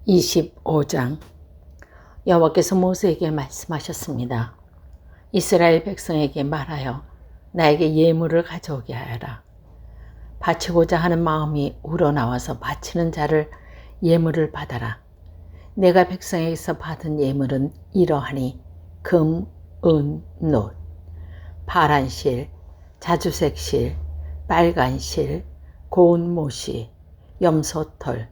25장. 여호와께서 모세에게 말씀하셨습니다. 이스라엘 백성에게 말하여 나에게 예물을 가져오게 하여라. 바치고자 하는 마음이 우러나와서 바치는 자를 예물을 받아라. 내가 백성에게서 받은 예물은 이러하니 금, 은, 놋, 파란 실, 자주색 실, 빨간 실, 고운 모시, 염소털,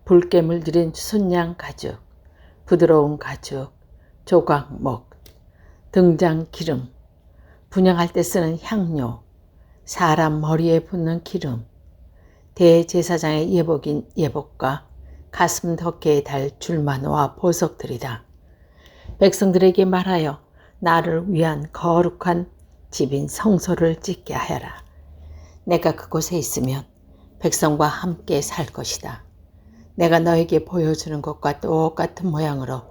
붉게 들인 순양 가죽, 부드러운 가죽, 조각목, 등장 기름, 분향할 때 쓰는 향료, 사람 머리에 붓는 기름, 대제사장의 예복인 예복과 가슴 덮개에 달 줄마노와 보석들이다. 백성들에게 말하여 나를 위한 거룩한 집인 성소를 짓게 하여라. 내가 그곳에 있으면 백성과 함께 살 것이다. 내가 너에게 보여주는 것과 똑같은 모양으로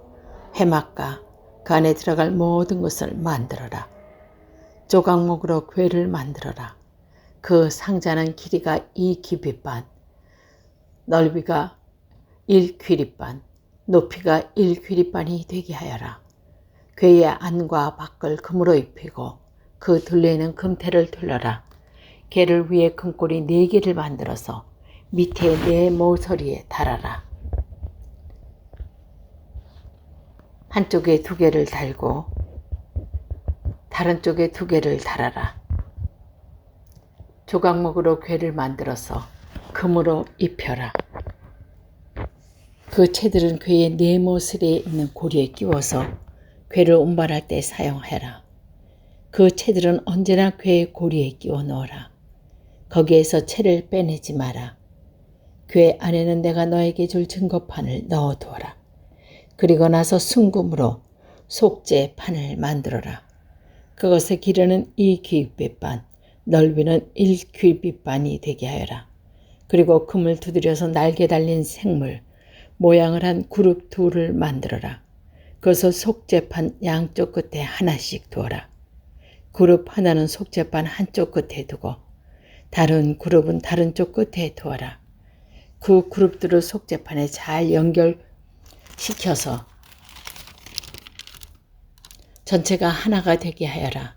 회막과 그 안에 들어갈 모든 것을 만들어라. 조각목으로 궤를 만들어라. 그 상자는 길이가 2규빗반, 넓이가 1규빗반, 높이가 1규빗반이 되게 하여라. 궤의 안과 밖을 금으로 입히고 그 둘레에는 금테를 둘러라. 궤를 위에 금꼬리 4개를 만들어서 밑에 4 모서리에 달아라. 한쪽에 2개를 달고 다른 쪽에 2개를 달아라. 조각목으로 궤를 만들어서 금으로 입혀라. 그 채들은 궤의 4 모서리에 있는 고리에 끼워서 궤를 운반할 때 사용하라. 그 채들은 언제나 궤의 고리에 끼워 넣어라. 거기에서 채를 빼내지 마라. 궤 안에는 내가 너에게 줄 증거판을 넣어두어라. 그리고 나서 순금으로 속죄판을 만들어라. 그것의 길이는 2규빗반, 넓이는 1규빗반이 되게 하여라. 그리고 금을 두드려서 날개 달린 생물, 모양을 한 그룹 2를 만들어라. 그것을 속죄판 양쪽 끝에 하나씩 두어라. 그룹 하나는 속죄판 한쪽 끝에 두고 다른 그룹은 다른 쪽 끝에 두어라. 그 그룹들을 속죄판에 잘 연결시켜서 전체가 하나가 되게 하여라.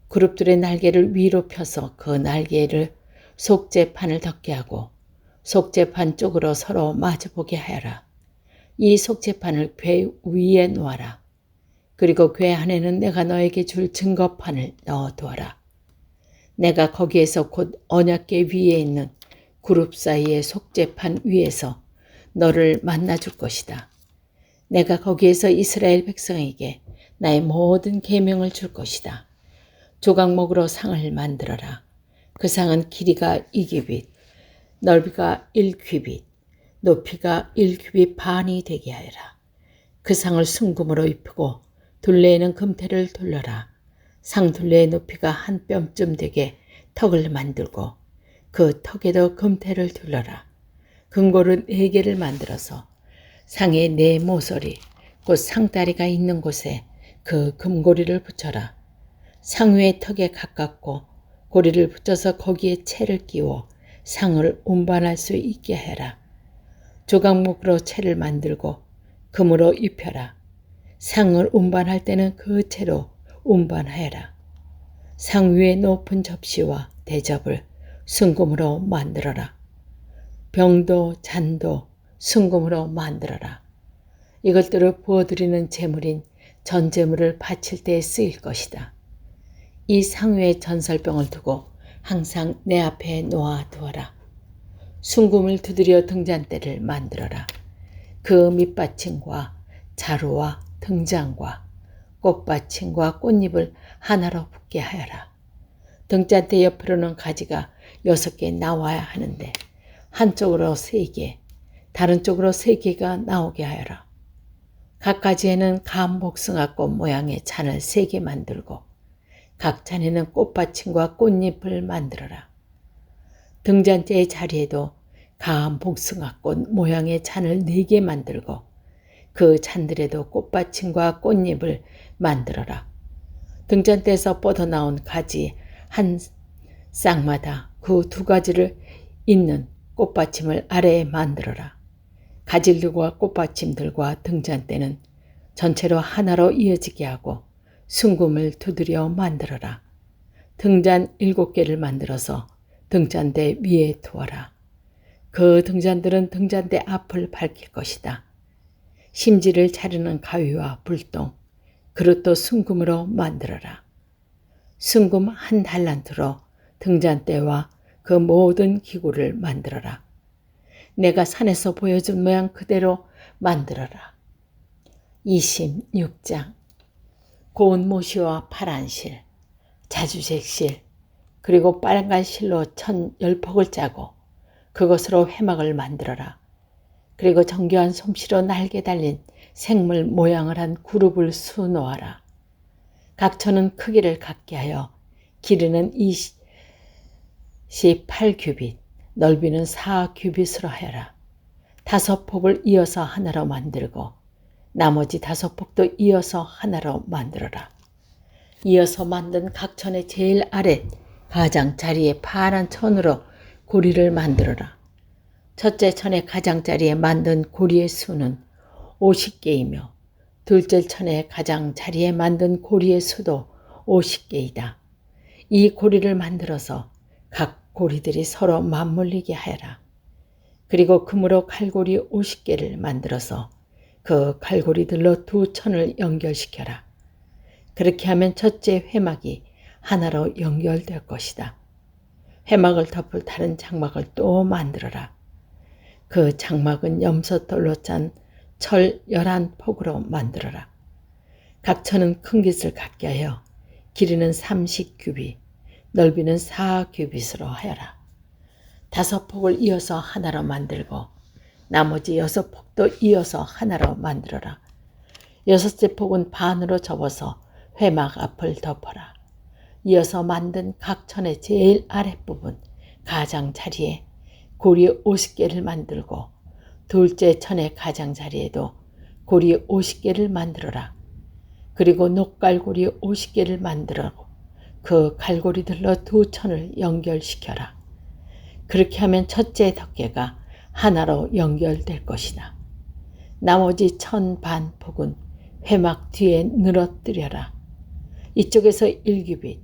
그룹들의 날개를 위로 펴서 그 날개를 속죄판을 덮게 하고 속죄판 쪽으로 서로 마주보게 하여라. 이 속죄판을 궤 위에 놓아라. 그리고 궤 안에는 내가 너에게 줄 증거판을 넣어두어라. 내가 거기에서 곧 언약궤 위에 있는 그룹 사이의 속죄판 위에서 너를 만나줄 것이다. 내가 거기에서 이스라엘 백성에게 나의 모든 계명을 줄 것이다. 조각목으로 상을 만들어라. 그 상은 길이가 2규빗, 넓이가 1규빗, 높이가 1규빗 반이 되게 하여라. 그 상을 순금으로 입히고 둘레에는 금테를 둘러라. 상 둘레의 높이가 한 뼘쯤 되게 턱을 만들고 그 턱에도 금테를 둘러라. 금고를 4개를 만들어서 상의 4 모서리, 곧 상다리가 있는 곳에 그 금고리를 붙여라. 상위의 턱에 가깝고 고리를 붙여서 거기에 채를 끼워 상을 운반할 수 있게 해라. 조각목으로 채를 만들고 금으로 입혀라. 상을 운반할 때는 그 채로 운반하여라. 상 위에 높은 접시와 대접을 순금으로 만들어라. 병도 잔도 순금으로 만들어라. 이것들을 부어드리는 제물인 전제물을 바칠 때에 쓰일 것이다. 이 상 위에 전설병을 두고 항상 내 앞에 놓아두어라. 순금을 두드려 등잔대를 만들어라. 그 밑받침과 자루와 등잔과 꽃받침과 꽃잎을 하나로 붙게 하여라. 등잔대 옆으로는 가지가 6개 나와야 하는데 한쪽으로 3개, 다른 쪽으로 3개가 나오게 하여라. 각 가지에는 감복숭아꽃 모양의 잔을 3개 만들고 각 잔에는 꽃받침과 꽃잎을 만들어라. 등잔대의 자리에도 감복숭아꽃 모양의 잔을 4개 만들고 그 잔들에도 꽃받침과 꽃잎을 만들어라. 등잔대에서 뻗어나온 가지 한 쌍마다 그 2가지를 잇는 꽃받침을 아래에 만들어라. 가질들과 꽃받침들과 등잔대는 전체로 하나로 이어지게 하고 순금을 두드려 만들어라. 등잔 7개를 만들어서 등잔대 위에 두어라. 그 등잔들은 등잔대 앞을 밝힐 것이다. 심지를 자르는 가위와 불똥, 그릇도 순금으로 만들어라. 순금 1달란트로 등잔대와 그 모든 기구를 만들어라. 내가 산에서 보여준 모양 그대로 만들어라. 26장. 고운 모시와 파란 실, 자주색 실, 그리고 빨간 실로 10폭을 짜고 그것으로 회막을 만들어라. 그리고 정교한 솜씨로 날개 달린 생물 모양을 한 그룹을 수놓아라. 각 천은 크기를 같게 하여 길이는 28규빗, 넓이는 4규빗으로 하여라. 5폭을 이어서 하나로 만들고 나머지 5폭도 이어서 하나로 만들어라. 이어서 만든 각 천의 제일 아랫 가장자리에 파란 천으로 고리를 만들어라. 첫째 천의 가장자리에 만든 고리의 수는 50개이며 둘째 천의 가장자리에 만든 고리의 수도 50개이다. 이 고리를 만들어서 각 고리들이 서로 맞물리게 하여라. 그리고 금으로 칼고리 50개를 만들어서 그 칼고리들로 2천을 연결시켜라. 그렇게 하면 첫째 회막이 하나로 연결될 것이다. 회막을 덮을 다른 장막을 또 만들어라. 그 장막은 염소털로 짠 철 11폭으로 만들어라. 각 천은 큰 깃을 갖게 하여 길이는 30규빗, 넓이는 4규빗으로 하여라. 5폭을 이어서 하나로 만들고 나머지 6폭도 이어서 하나로 만들어라. 6째 폭은 반으로 접어서 회막 앞을 덮어라. 이어서 만든 각 천의 제일 아랫부분 가장자리에 고리 50개를 만들고 둘째 천의 가장자리에도 고리 50개를 만들어라. 그리고 녹갈고리 50개를 만들어 그 갈고리들로 2천을 연결시켜라. 그렇게 하면 첫째 덮개가 하나로 연결될 것이다. 나머지 1000 반폭은 회막 뒤에 늘어뜨려라. 이쪽에서 1규빗,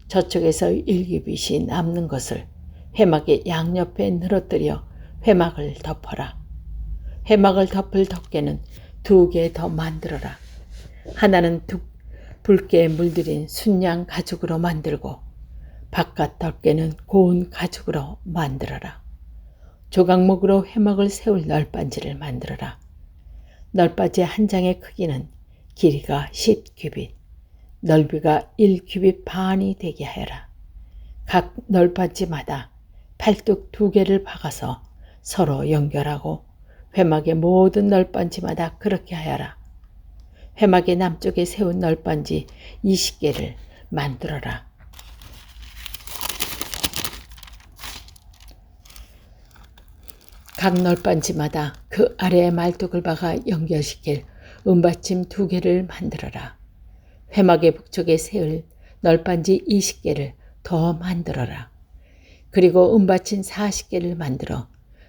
저쪽에서 1규빗이 남는 것을 회막의 양옆에 늘어뜨려 회막을 덮어라. 회막을 덮을 덮개는 2개 더 만들어라. 하나는 붉게 물들인 순양 가죽으로 만들고 바깥 덮개는 고운 가죽으로 만들어라. 조각목으로 회막을 세울 널빤지를 만들어라. 널빤지 한 장의 크기는 길이가 10규빗, 넓이가 1규빗 반이 되게 하여라. 각 널빤지마다 팔뚝 2개를 박아서 서로 연결하고 회막의 모든 널빤지마다 그렇게 하여라. 회막의 남쪽에 세운 널빤지 20개를 만들어라. 각 널빤지마다 그 아래에 말뚝을 박아 연결시킬 은받침 2개를 만들어라. 회막의 북쪽에 세울 널빤지 20개를 더 만들어라. 그리고 은받침 40개를 만들어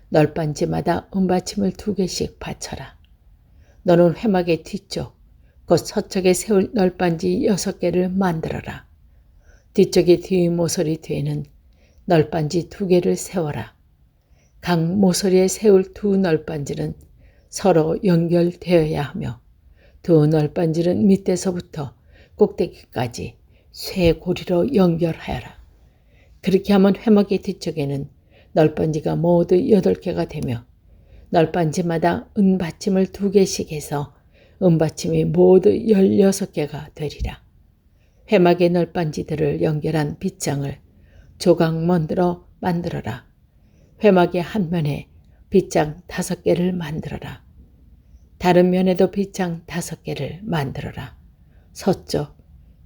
널빤지마다 은받침을 2개씩 받쳐라. 너는 회막의 뒤쪽 곧 서쪽에 세울 널빤지 6개를 만들어라. 뒤쪽의 뒷모서리 뒤에는 널빤지 2개를 세워라. 각 모서리에 세울 2 널빤지는 서로 연결되어야 하며 2 널빤지는 밑에서부터 꼭대기까지 쇠고리로 연결하여라. 그렇게 하면 회막의 뒤쪽에는 널빤지가 모두 8개가 되며 널빤지마다 은받침을 2개씩 해서 은받침이 모두 16개가 되리라. 회막의 널빤지들을 연결한 빗장을 조각먼들어 만들어라. 회막의 한 면에 빗장 5개를 만들어라. 다른 면에도 빗장 5개를 만들어라. 서쪽,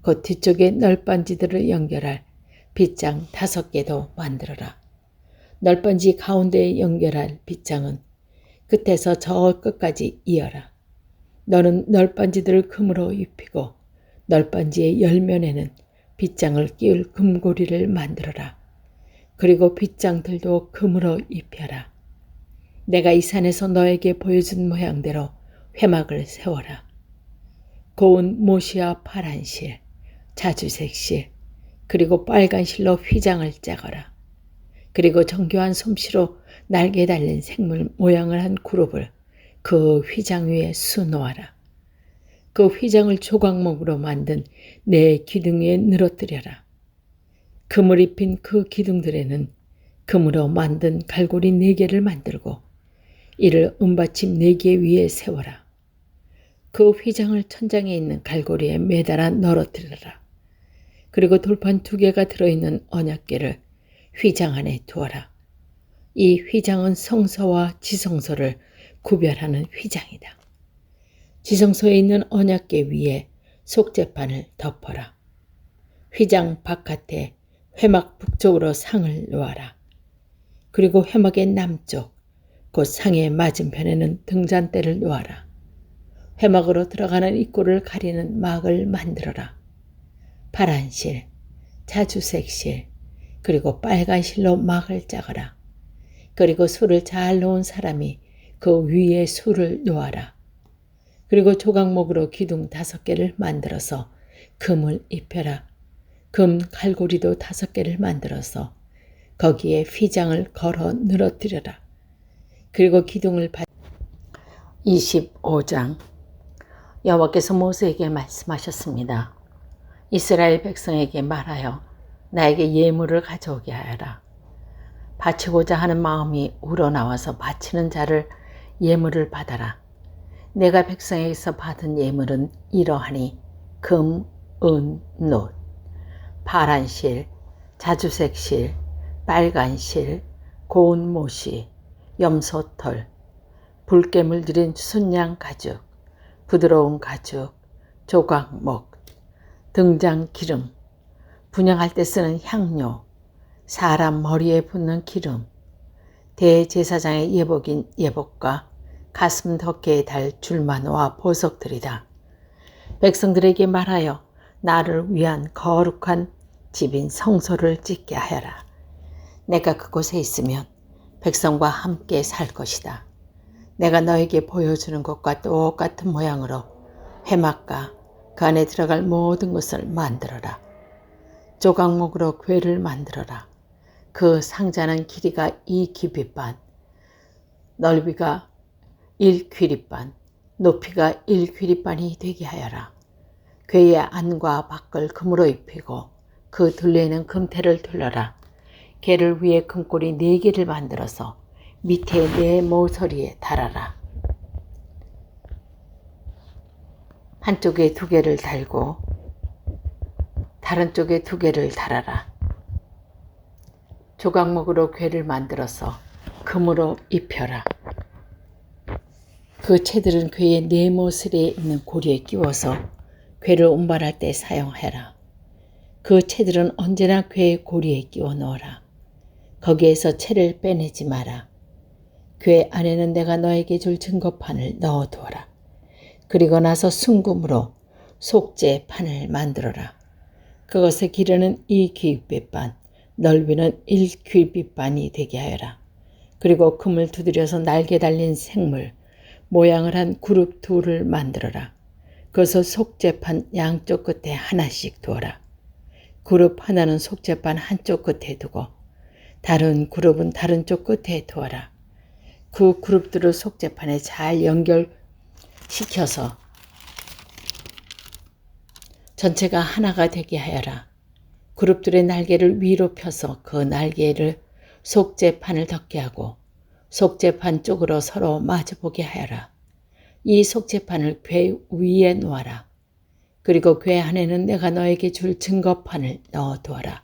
곧 뒤쪽의 널빤지들을 연결할 빗장 5개도 만들어라. 널빤지 가운데에 연결할 빗장은 끝에서 저 끝까지 이어라. 너는 널빤지들을 금으로 입히고 널빤지의 열면에는 빗장을 끼울 금고리를 만들어라. 그리고 빗장들도 금으로 입혀라. 내가 이 산에서 너에게 보여준 모양대로 회막을 세워라. 고운 못이와 파란 실, 자주색 실, 그리고 빨간 실로 휘장을 짜거라. 그리고 정교한 솜씨로 날개 달린 생물 모양을 한 그룹을 그 휘장 위에 수놓아라. 그 휘장을 조각목으로 만든 네 기둥 위에 늘어뜨려라. 금을 입힌 그 기둥들에는 금으로 만든 갈고리 4개를 만들고 이를 은받침 4개 위에 세워라. 그 휘장을 천장에 있는 갈고리에 매달아 널어뜨려라. 그리고 돌판 2개가 들어있는 언약궤를 휘장 안에 두어라. 이 휘장은 성소와 지성소를 구별하는 휘장이다. 지성소에 있는 언약궤 위에 속죄판을 덮어라. 휘장 바깥에 회막 북쪽으로 상을 놓아라. 그리고 회막의 남쪽, 곧 상의 맞은편에는 등잔대를 놓아라. 회막으로 들어가는 입구를 가리는 막을 만들어라. 파란 실, 자주색 실, 그리고 빨간 실로 막을 짜거라. 그리고 술을 잘 놓은 사람이 그 위에 술을 놓아라. 그리고 조각목으로 기둥 5개를 만들어서 금을 입혀라. 금 갈고리도 5개를 만들어서 거기에 휘장을 걸어 늘어뜨려라. 그리고 기둥을 25장 여호와께서 모세에게 말씀하셨습니다. 이스라엘 백성에게 말하여 나에게 예물을 가져오게 하여라. 바치고자 하는 마음이 우러나와서 바치는 자를 예물을 받아라. 내가 백성에게서 받은 예물은 이러하니 금, 은, 놋, 파란 실, 자주색 실, 빨간 실, 고운 못이, 염소털, 붉게 물들인 순양 가죽, 부드러운 가죽, 조각목, 등장 기름, 분향할 때 쓰는 향료, 사람 머리에 붓는 기름, 대제사장의 예복인 예복과 가슴 덮개에 달 줄마노와 보석들이다. 백성들에게 말하여 나를 위한 거룩한 집인 성소를 짓게 하여라. 내가 그곳에 있으면 백성과 함께 살 것이다. 내가 너에게 보여주는 것과 똑같은 모양으로 회막과 그 안에 들어갈 모든 것을 만들어라. 조각목으로 궤를 만들어라. 그 상자는 길이가 2규빗반, 넓이가 1규빗반, 높이가 1규빗반이 되게 하여라. 궤의 안과 밖을 금으로 입히고 그 둘레에는 금테를 둘러라. 궤를 위에 금꼬리 4개를 만들어서 밑에 4 모서리에 달아라. 한쪽에 2개를 달고 다른 쪽에 2개를 달아라. 조각목으로 궤를 만들어서 금으로 입혀라. 그 채들은 궤의 4 모서리에 있는 고리에 끼워서 궤를 운반할 때 사용해라. 그 채들은 언제나 궤의 고리에 끼워 넣어라. 거기에서 채를 빼내지 마라. 궤 안에는 내가 너에게 줄 증거판을 넣어두어라. 그리고 나서 순금으로 속죄판을 만들어라. 그것의 길이는 2규빗반, 넓이는 1규빗반이 되게 하여라. 그리고 금을 두드려서 날개 달린 생물 모양을 한 그룹 2를 만들어라. 그것을 속죄판 양쪽 끝에 하나씩 두어라. 그룹 하나는 속죄판 한쪽 끝에 두고 다른 그룹은 다른 쪽 끝에 두어라. 그 그룹들을 속죄판에 잘 연결시켜서 전체가 하나가 되게 하여라. 그룹들의 날개를 위로 펴서 그 날개를 속죄판을 덮게 하고 속죄판 쪽으로 서로 마주보게 하여라. 이 속죄판을 궤 위에 놓아라. 그리고 궤 안에는 내가 너에게 줄 증거판을 넣어두어라.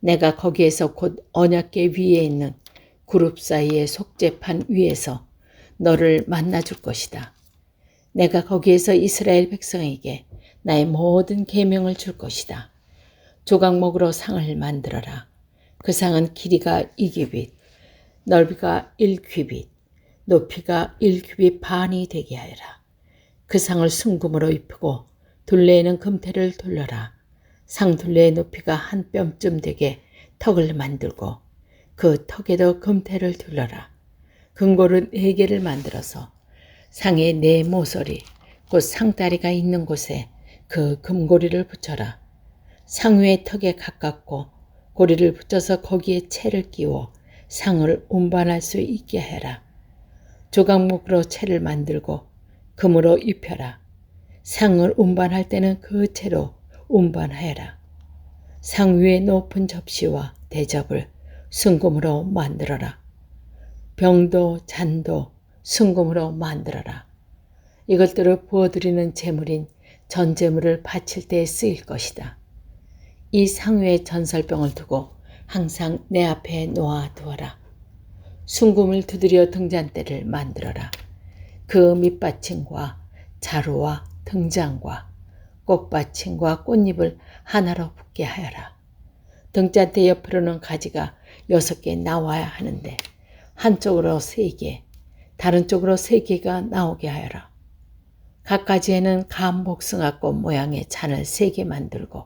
내가 거기에서 곧 언약궤 위에 있는 그룹 사이의 속죄판 위에서 너를 만나줄 것이다. 내가 거기에서 이스라엘 백성에게 나의 모든 계명을 줄 것이다. 조각목으로 상을 만들어라. 그 상은 길이가 2규빗, 넓이가 1규빗, 높이가 1규빗 반이 되게 하여라. 그 상을 순금으로 입히고 둘레에는 금테를 돌려라. 상 둘레의 높이가 한 뼘쯤 되게 턱을 만들고 그 턱에도 금테를 둘러라. 금고를 4개를 만들어서 상의 4 모서리 곧 상다리가 있는 곳에 그 금고리를 붙여라. 상위의 턱에 가깝고 고리를 붙여서 거기에 채를 끼워 상을 운반할 수 있게 해라. 조각목으로 채를 만들고 금으로 입혀라. 상을 운반할 때는 그 채로 운반하여라. 상 위에 높은 접시와 대접을 순금으로 만들어라. 병도 잔도 순금으로 만들어라. 이것들을 부어드리는 제물인 전제물을 바칠 때에 쓰일 것이다. 이 상 위에 전설병을 두고 항상 내 앞에 놓아두어라. 순금을 두드려 등잔대를 만들어라. 그 밑받침과 자루와 등잔과 꽃받침과 꽃잎을 하나로 붙게 하여라. 등잔대 옆으로는 가지가 6개 나와야 하는데 한쪽으로 3개, 다른 쪽으로 3개가 나오게 하여라. 각 가지에는 감복숭아꽃 모양의 잔을 3개 만들고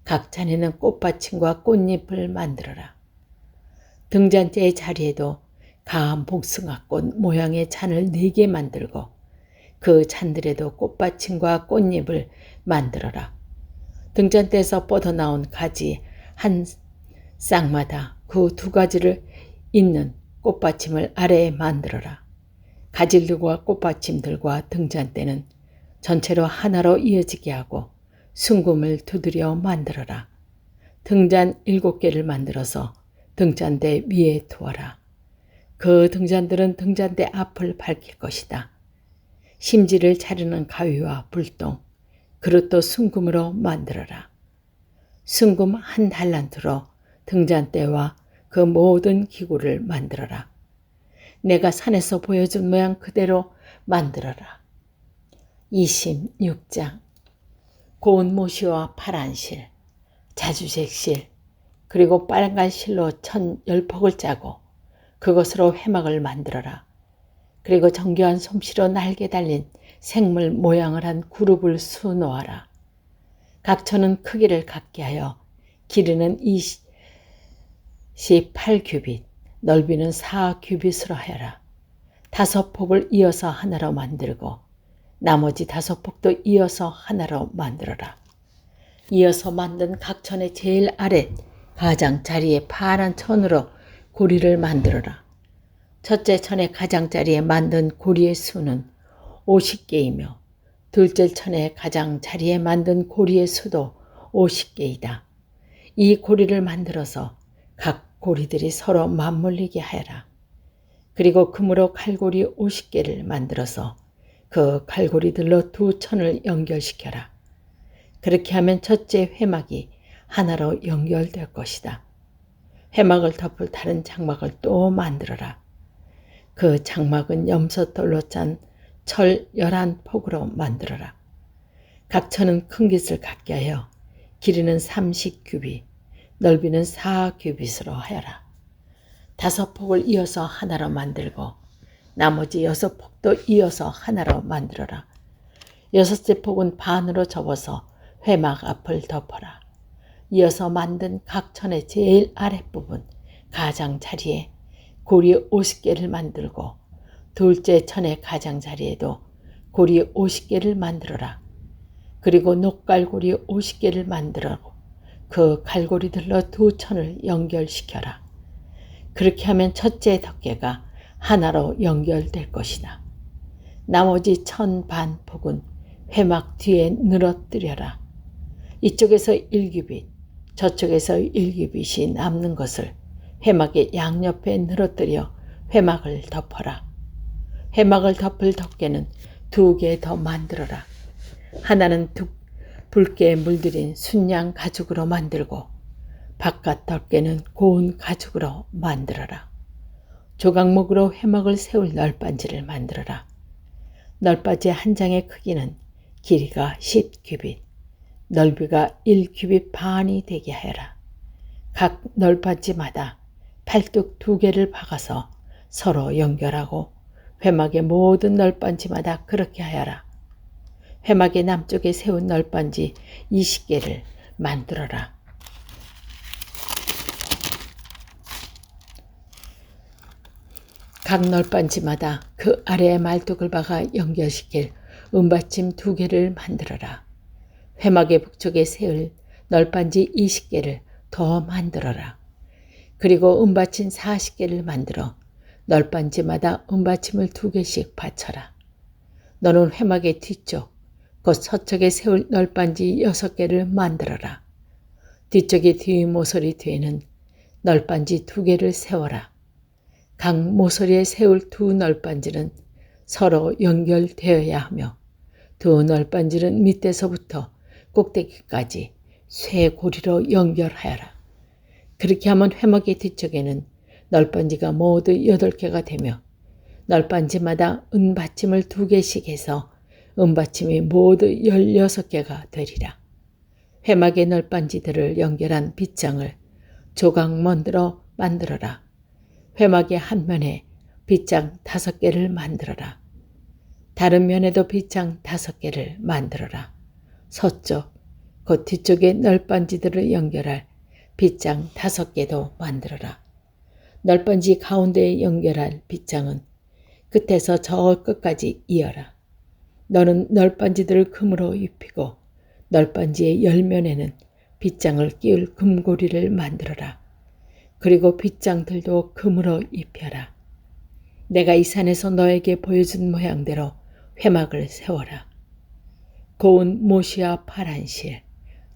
각 잔에는 꽃받침과 꽃잎을 만들어라. 등잔대의 자리에도 감복숭아꽃 모양의 잔을 4개 만들고 그 잔들에도 꽃받침과 꽃잎을 만들어라. 등잔대에서 뻗어나온 가지 한 쌍마다 그 2가지를 잇는 꽃받침을 아래에 만들어라. 가지들과 꽃받침들과 등잔대는 전체로 하나로 이어지게 하고 순금을 두드려 만들어라. 등잔 7개를 만들어서 등잔대 위에 두어라. 그 등잔들은 등잔대 앞을 밝힐 것이다. 심지를 자르는 가위와 불똥, 그릇도 순금으로 만들어라. 순금 1달란트로 등잔대와 그 모든 기구를 만들어라. 내가 산에서 보여준 모양 그대로 만들어라. 26장 고운 모시와 파란 실, 자주색 실, 그리고 빨간 실로 1010폭을 짜고 그것으로 회막을 만들어라. 그리고 정교한 솜씨로 날개 달린 생물 모양을 한 그룹을 수놓아라. 각 천은 크기를 같게 하여 길이는 28규빗, 넓이는 4규빗으로 하여라. 5폭을 이어서 하나로 만들고 나머지 5폭도 이어서 하나로 만들어라. 이어서 만든 각 천의 제일 아래 가장자리에 파란 천으로 고리를 만들어라. 첫째 천의 가장자리에 만든 고리의 수는 50개이며 둘째 천의 가장자리에 만든 고리의 수도 50개이다. 이 고리를 만들어서 각 고리들이 서로 맞물리게 하여라. 그리고 금으로 칼고리 50개를 만들어서 그 칼고리들로 2천을 연결시켜라. 그렇게 하면 첫째 회막이 하나로 연결될 것이다. 회막을 덮을 다른 장막을 또 만들어라. 그 장막은 염소털로 짠 철 11폭으로 만들어라. 각 천은 큰 깃을 갖게 하여 길이는 30규빗, 넓이는 4규빗으로 하여라. 5폭을 이어서 하나로 만들고 나머지 6폭도 이어서 하나로 만들어라. 6째 폭은 반으로 접어서 회막 앞을 덮어라. 이어서 만든 각 천의 제일 아랫부분 가장자리에 고리 50개를 만들고 둘째 천의 가장자리에도 고리 50개를 만들어라. 그리고 녹갈고리 50개를 만들고 그 갈고리들로 2천을 연결시켜라. 그렇게 하면 첫째 덮개가 하나로 연결될 것이다. 나머지 1000 반폭은 회막 뒤에 늘어뜨려라. 이쪽에서 1규빗, 저쪽에서 1규빗이 남는 것을 회막의 양옆에 늘어뜨려 회막을 덮어라. 회막을 덮을 덮개는 2개 더 만들어라. 하나는 붉게 물들인 순양 가죽으로 만들고 바깥 덮개는 고운 가죽으로 만들어라. 조각목으로 회막을 세울 널빤지를 만들어라. 널빤지 한 장의 크기는 길이가 10규빗, 넓이가 1규빗 반이 되게 하여라. 각 널빤지마다 팔뚝 2개를 박아서 서로 연결하고 회막의 모든 널빤지마다 그렇게 하여라. 회막의 남쪽에 세운 널빤지 20개를 만들어라. 각 널빤지마다 그 아래에 말뚝을 박아 연결시킬 은받침 2개를 만들어라. 회막의 북쪽에 세울 널빤지 20개를 더 만들어라. 그리고 은받침 40개를 만들어 널빤지마다 은받침을 2개씩 받쳐라. 너는 회막의 뒤쪽, 곧 서쪽에 세울 널빤지 6개를 만들어라. 뒤쪽의 뒷모서리 뒤에는 널빤지 2개를 세워라. 각 모서리에 세울 2 널빤지는 서로 연결되어야 하며 2 널빤지는 밑에서부터 꼭대기까지 쇠고리로 연결하여라. 그렇게 하면 회막의 뒤쪽에는 널빤지가 모두 8개가 되며 널빤지마다 은받침을 2개씩 해서 은받침이 모두 16개가 되리라. 회막의 널빤지들을 연결한 빗장을 조각먼들어 만들어라. 회막의 한 면에 빗장 5개를 만들어라. 다른 면에도 빗장 5개를 만들어라. 서쪽, 곧 뒤쪽의 널빤지들을 연결할 빗장 5개도 만들어라. 널빤지 가운데에 연결할 빗장은 끝에서 저 끝까지 이어라. 너는 널빤지들을 금으로 입히고 널빤지의 열면에는 빗장을 끼울 금고리를 만들어라. 그리고 빗장들도 금으로 입혀라. 내가 이 산에서 너에게 보여준 모양대로 회막을 세워라. 고운 모시와 파란 실,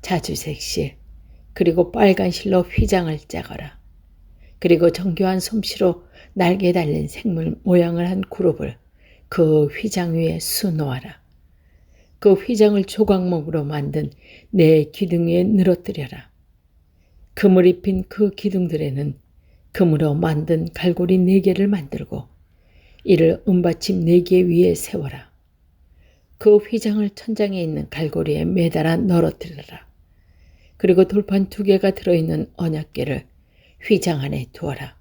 자주색 실, 그리고 빨간 실로 휘장을 짜거라. 그리고 정교한 솜씨로 날개 달린 생물 모양을 한 그룹을 그 휘장 위에 수놓아라. 그 휘장을 조각목으로 만든 네 기둥 위에 늘어뜨려라. 금을 입힌 그 기둥들에는 금으로 만든 갈고리 4개를 만들고 이를 은받침 4개 위에 세워라. 그 휘장을 천장에 있는 갈고리에 매달아 널어뜨려라. 그리고 돌판 2개가 들어있는 언약궤를 휘장 안에 두어라.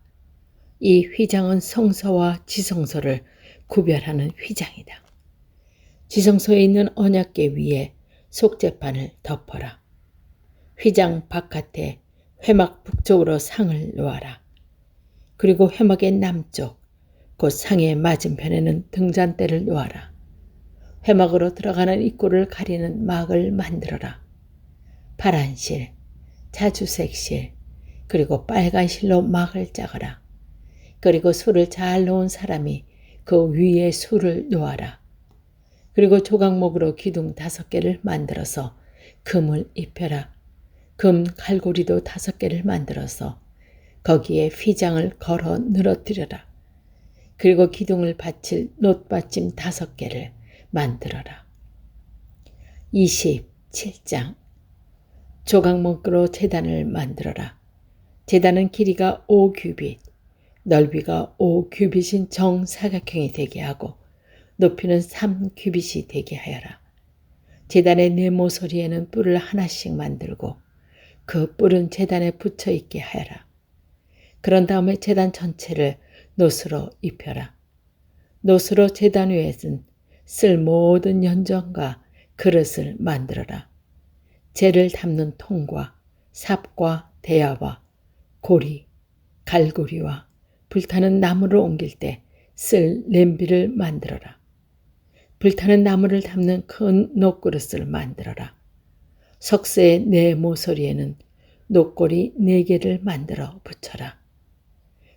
이 휘장은 성소와 지성소를 구별하는 휘장이다. 지성소에 있는 언약궤 위에 속죄판을 덮어라. 휘장 바깥에 회막 북쪽으로 상을 놓아라. 그리고 회막의 남쪽, 곧 상의 맞은편에는 등잔대를 놓아라. 회막으로 들어가는 입구를 가리는 막을 만들어라. 파란 실, 자주색 실, 그리고 빨간 실로 막을 짜거라. 그리고 술을 잘 놓은 사람이 그 위에 술을 놓아라. 그리고 조각목으로 기둥 5개를 만들어서 금을 입혀라. 금 갈고리도 5개를 만들어서 거기에 휘장을 걸어 늘어뜨려라. 그리고 기둥을 받칠 놋받침 5개를 만들어라. 27장 조각목으로 제단을 만들어라. 제단은 길이가 5규빗, 넓이가 5규빗인 정사각형이 되게 하고 높이는 3규빗이 되게 하여라. 제단의 네 모서리에는 뿔을 하나씩 만들고 그 뿔은 제단에 붙여 있게 하여라. 그런 다음에 제단 전체를 놋으로 입혀라. 놋으로 제단 위에는 쓸 모든 연정과 그릇을 만들어라. 재를 담는 통과 삽과 대야와 고리, 갈고리와 불타는 나무를 옮길 때 쓸 냄비를 만들어라. 불타는 나무를 담는 큰 놋그릇을 만들어라. 석쇠의 네 모서리에는 놋고리 4개를 만들어 붙여라.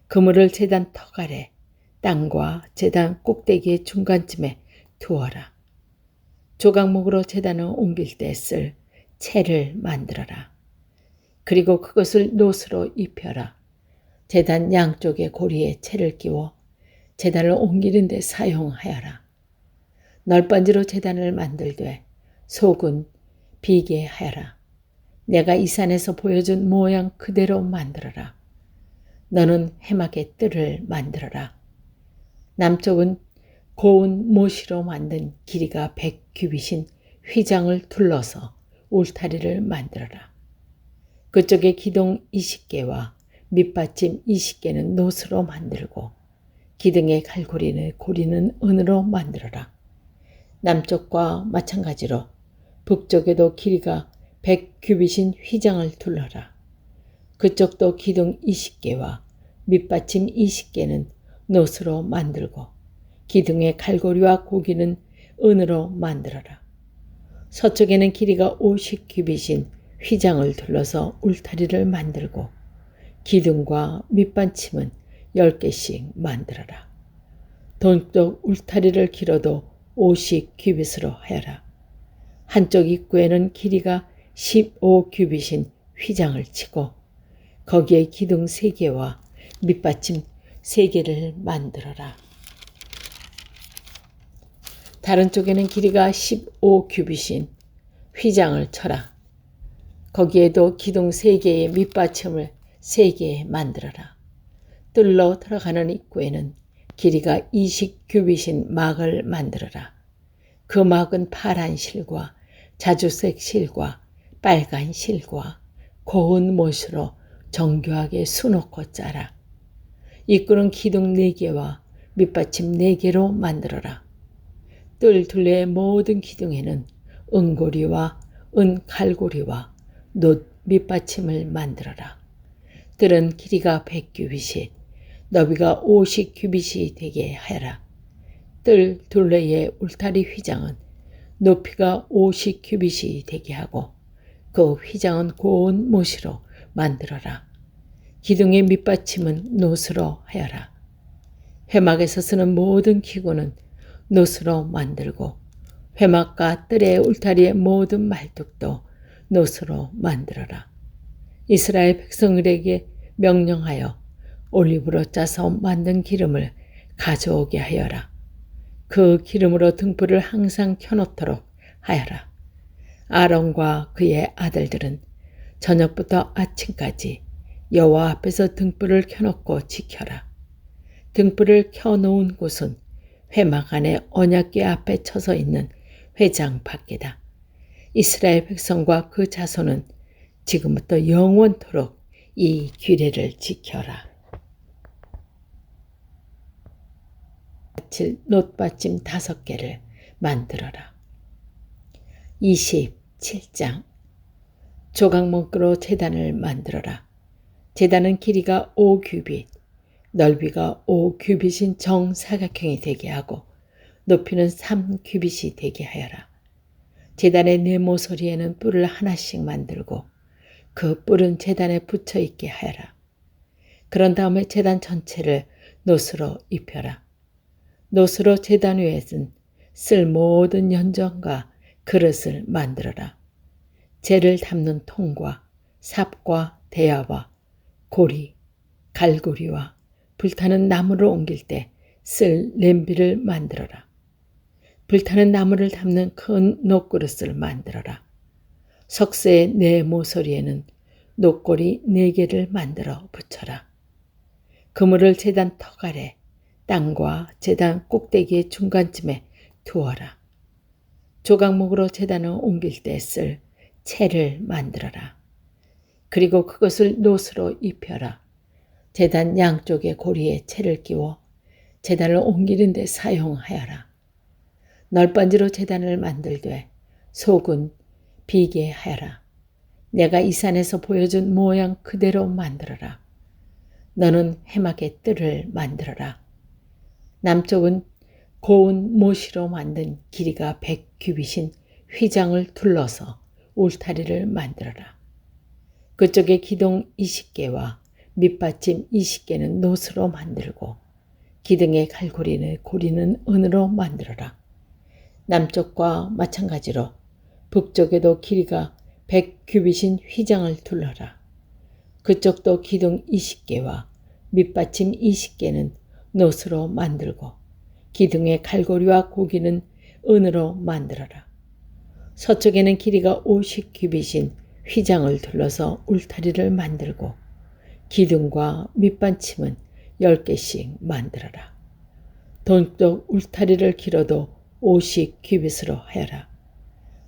그물을 제단 턱 아래 땅과 제단 꼭대기의 중간쯤에 두어라. 조각목으로 제단을 옮길 때 쓸 채를 만들어라. 그리고 그것을 놋으로 입혀라. 제단 양쪽의 고리에 채를 끼워 제단을 옮기는 데 사용하여라. 널빤지로 제단을 만들되 속은 비게 하여라. 내가 이 산에서 보여준 모양 그대로 만들어라. 너는 회막의 뜰을 만들어라. 남쪽은 고운 모시로 만든 길이가 100규빗인 휘장을 둘러서 울타리를 만들어라. 그쪽에 기둥 20개와 밑받침 20개는 놋으로 만들고 기둥의 갈고리는 고리는 은으로 만들어라. 남쪽과 마찬가지로 북쪽에도 길이가 100규빗인 휘장을 둘러라. 그쪽도 기둥 20개와 밑받침 20개는 노스로 만들고 기둥의 갈고리와 고기는 은으로 만들어라. 서쪽에는 길이가 50규빗인 휘장을 둘러서 울타리를 만들고 기둥과 밑받침은 10개씩 만들어라. 동쪽 울타리를 길어도 50규빗으로 하여라. 한쪽 입구에는 길이가 15규빗인 휘장을 치고 거기에 기둥 3개와 밑받침 3개를 만들어라. 다른 쪽에는 길이가 15규빗인 휘장을 쳐라. 거기에도 기둥 3개의 밑받침을 3개 만들어라. 뚫러 들어가는 입구에는 길이가 20규빗인 막을 만들어라. 그 막은 파란 실과 자주색 실과 빨간 실과 고운 못으로 정교하게 수놓고 짜라. 입구는 기둥 4개와 밑받침 4개로 만들어라. 뜰 둘레의 모든 기둥에는 은고리와 은갈고리와 놋 밑받침을 만들어라. 뜰은 길이가 100규빗이 너비가 50규빗이 되게 하여라. 뜰 둘레의 울타리 휘장은 높이가 50규빗이 되게 하고 그 휘장은 고운 못으로 만들어라. 기둥의 밑받침은 놋으로 하여라. 회막에서 쓰는 모든 기구는 놋으로 만들고 회막과 뜰의 울타리의 모든 말뚝도 놋으로 만들어라. 이스라엘 백성들에게 명령하여 올리브로 짜서 만든 기름을 가져오게 하여라. 그 기름으로 등불을 항상 켜놓도록 하여라. 아론과 그의 아들들은 저녁부터 아침까지 여호와 앞에서 등불을 켜놓고 지켜라. 등불을 켜놓은 곳은 회막 안에 언약궤 앞에 쳐서 있는 회장 밖이다. 이스라엘 백성과 그 자손은 지금부터 영원토록 이 규례를 지켜라. 놋받침 5개를 만들어라. 27장 조각목으로 제단을 만들어라. 제단은 길이가 5규빗, 넓이가 5규빗인 정사각형이 되게 하고 높이는 3규빗이 되게 하여라. 제단의 네모서리에는 뿔을 하나씩 만들고 그 뿔은 제단에 붙여 있게 하여라. 그런 다음에 제단 전체를 놋으로 입혀라. 놋으로 제단 위에는 쓸 모든 연정과 그릇을 만들어라. 재를 담는 통과 삽과 대야와 고리, 갈고리와 불타는 나무를 옮길 때 쓸 냄비를 만들어라. 불타는 나무를 담는 큰 놋그릇을 만들어라. 석쇠의 네모서리에는 놋고리 4개를 만들어 붙여라. 그물을 제단 턱 아래 땅과 제단 꼭대기의 중간쯤에 두어라. 조각목으로 제단을 옮길 때 쓸 채를 만들어라. 그리고 그것을 놋으로 입혀라. 제단 양쪽의 고리에 채를 끼워 제단을 옮기는 데 사용하여라. 널빤지로 제단을 만들되 속은 비게 하여라. 내가 이 산에서 보여준 모양 그대로 만들어라. 너는 회막의 뜰을 만들어라. 남쪽은 고운 못으로 만든 길이가 100규빗인 휘장을 둘러서 울타리를 만들어라. 그쪽에 기둥 20개와 밑받침 20개는 놋으로 만들고 기둥의 고리는 은으로 만들어라. 남쪽과 마찬가지로 북쪽에도 길이가 100규빗인 휘장을 둘러라. 그쪽도 기둥 20개와 밑받침 20개는 놋으로 만들고 기둥의 갈고리와 고기는 은으로 만들어라. 서쪽에는 길이가 50규빗인 휘장을 둘러서 울타리를 만들고 기둥과 밑받침은 10개씩 만들어라. 동쪽 울타리를 길어도 50규빗으로 하여라.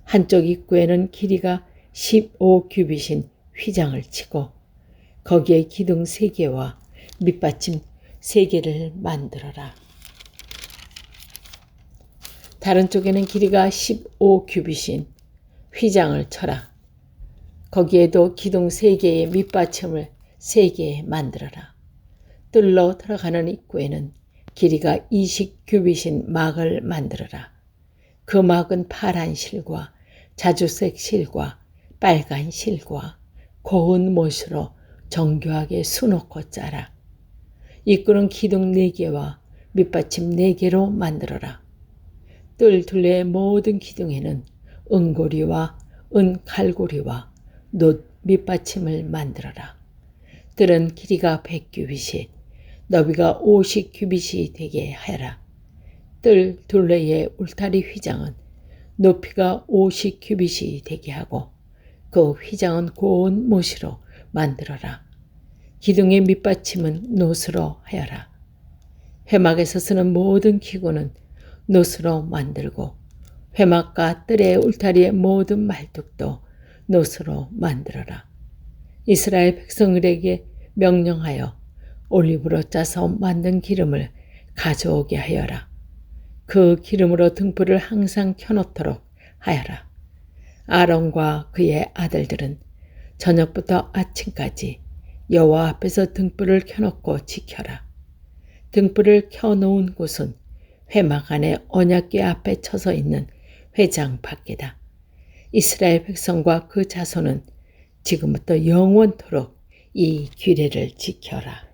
한쪽 입구에는 길이가 15규빗인 휘장을 치고 거기에 기둥 3개와 밑받침 3개를 만들어라. 다른 쪽에는 길이가 15규빗인 휘장을 쳐라. 거기에도 기둥 3개의 밑받침을 3개 만들어라. 뜰로 들어가는 입구에는 길이가 20규빗인 막을 만들어라. 그 막은 파란 실과 자주색 실과 빨간 실과 고운 못으로 정교하게 수놓고 짜라. 이끄는 기둥 4개와 밑받침 4개로 만들어라. 뜰 둘레의 모든 기둥에는 은고리와 은칼고리와 놋 밑받침을 만들어라. 뜰은 길이가 100규빗이 너비가 50규빗이 되게 하여라. 뜰 둘레의 울타리 휘장은 높이가 50규빗이 되게 하고 그 휘장은 고운 못으로 만들어라. 기둥의 밑받침은 놋으로 하여라. 회막에서 쓰는 모든 기구는 놋으로 만들고 회막과 뜰의 울타리의 모든 말뚝도 놋으로 만들어라. 이스라엘 백성들에게 명령하여 올리브로 짜서 만든 기름을 가져오게 하여라. 그 기름으로 등불을 항상 켜놓도록 하여라. 아론과 그의 아들들은 저녁부터 아침까지 여호와 앞에서 등불을 켜놓고 지켜라. 등불을 켜놓은 곳은 회막 안에 언약궤 앞에 쳐서 있는 회장 밖이다. 이스라엘 백성과 그 자손은 지금부터 영원토록 이 규례를 지켜라.